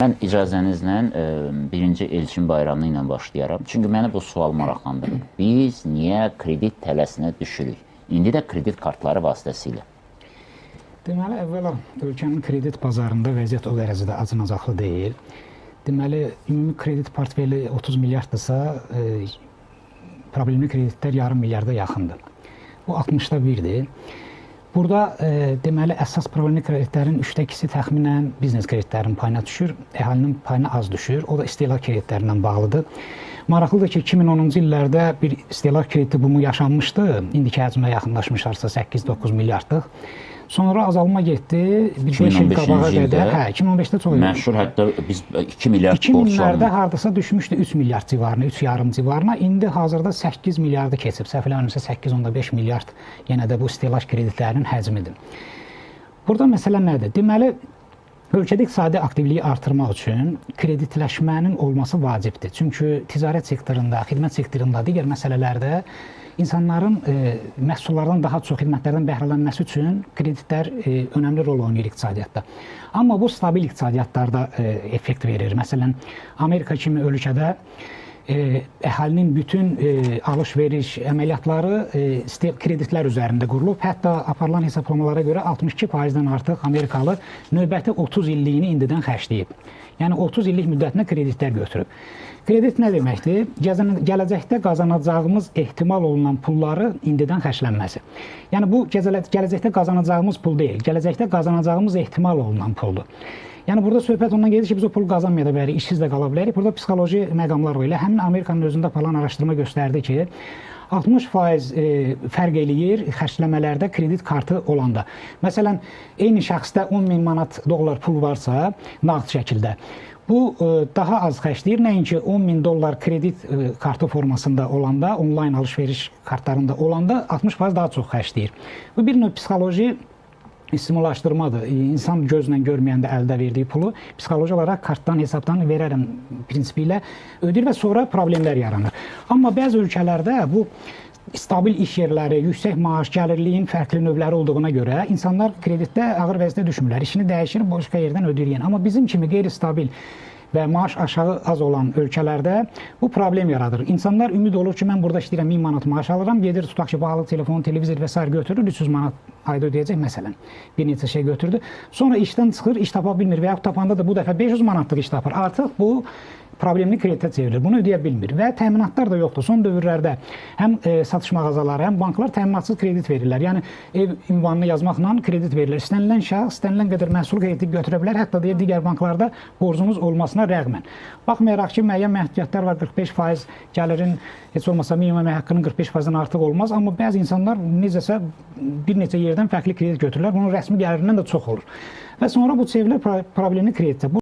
Mən icazənizlə birinci Elçin bayramı ilə başlayaram. Çünki məni bu sual maraqlandırır. Biz niyə kredit tələsinə düşürük? İndi də kredit kartları vasitəsilə. Deməli, əvvəla ölkənin kredit bazarında vəziyyət o dərəcədə acınacaqlı deyil. Deməli, ümumi kredit portfeli 30 milyarddırsa, problemli kreditlər yarım milyarda yaxındır. Bu 60'da 1'dir. Burada deməli əsas problemli kreditlərin 3'də 2'si təxminən biznes kreditlərinin payına düşür, əhalinin payına az düşür. O da istehlak kreditlərindən bağlıdır. Maraqlıdır ki, 2010-cu illərdə bir istehlak krediti bumu yaşanmışdı. İndiki həcmə yaxınlaşmışlarsa 8-9 milyardlıq. Sonra azalma getdi. 5 il qabağa qədər. Hə, 2015-də çox məşhur, hətta biz 2 milyard borc 2000'lərdə hardasa düşmüşdü 3 milyard civarına, 3,5 civarına. İndi hazırda 8 milyardı keçib. Səhv eləmirəmsə 8,5 milyard yenə də bu istehlak kreditlərinin həcmidir. Burada məsələ nədir? Deməli, ölkədə iqtisadi aktivliyi artırmaq üçün kreditləşmənin olması vacibdir. Çünki ticarət sektorunda, xidmət sektorunda, digər məsələlərdə insanların məhsullardan daha çox xidmətlərdən bəhrələnməsi üçün kreditlər önəmli rol oynayır iqtisadiyyatda. Amma bu stabil iqtisadiyyatlarda effekt verir. Məsələn, Amerika kimi ölkədə əhalinin bütün alış-veriş əməliyyatları kreditlər üzərində qurulub. Hətta aparılan hesablamalara görə 62%-dən artıq Amerikalı növbəti 30 illiyini indidən xərcləyib. Yəni 30 illik müddətinə kreditlər götürüb. Kredit nə deməkdir? Gələcəkdə qazanacağımız ehtimal olunan pulları indidən xərclənməsi. Yəni bu gələcəkdə qazanacağımız pul deyil, gələcəkdə qazanacağımız ehtimal olunan puldur. Yəni burada söhbət ondan gedir ki, biz o pulu qazanmaya da bilərik, işsiz də qala bilərik. Burada psixoloji məqamlar var. Elə həmin Amerikanın özündə falan araşdırma göstərdi ki, 60% fərq eləyir xərcləmələrdə kredit kartı olanda. Məsələn, eyni şəxsdə 10.000 manat dollar pul varsa, nağd şəkildə, bu daha az xərcləyir. Nəinki 10.000 dollar kredit kartı formasında olanda, onlayn alış-veriş kartlarında olanda 60% daha çox xərcləyir. Bu bir növ psixoloji stimullaşdırmadır. İnsan gözlə görməyəndə əldə verdiyi pulu psixoloji olaraq kartdan, hesabdan verərəm prinsipi ilə ödəyir və sonra problemlər yaranır. Amma bəzi ölkələrdə bu stabil iş yerləri, yüksək maaş, gəlirliyin fərqli növləri olduğuna görə insanlar kreditdə ağır vəziyyətə düşmürlər. İşini dəyişir, başqa yerdən ödəyir. Amma bizim kimi qeyri-stabil və maaş aşağı az olan ölkələrdə bu problem yaradır. İnsanlar ümid olur ki, mən burada işləyirəm 1000 manat maaş alıram, gedir tutaq ki, bağlı telefon, televizor və s. götürür, 300 manat ayda ödəyəcək məsələn. Bir neçə şey götürdü. Sonra işdən çıxır, iş tapa bilmir və yaxud tapanda da bu dəfə 500 manatlıq iş tapır. Artıq bu problemli kreditə çevrilir. Bunu ödəyə bilmir və təminatlar da yoxdur. Son dövrlərdə həm satış mağazaları, həm banklar təminatsız kredit verirlər. Yəni ev ünvanını yazmaqla kredit verirlər. İstənilən şəxs, istənilən qədər məhsul krediti götürə bilər. Hətta deyir, digər banklarda borcunuz olmasına rəğmən. Baxmayaraq ki, müəyyən məhdudiyyətlər var, 45% gəlirin heç olmasa minimum əmək haqqının 45%-dən artıq olmaz. Amma bəzi insanlar necəsə bir neçə yerdən fərqli kredit götürürlər. Bunun rəsmi gəlirindən də çox olur. Və sonra bu çevrilir problemli kreditə.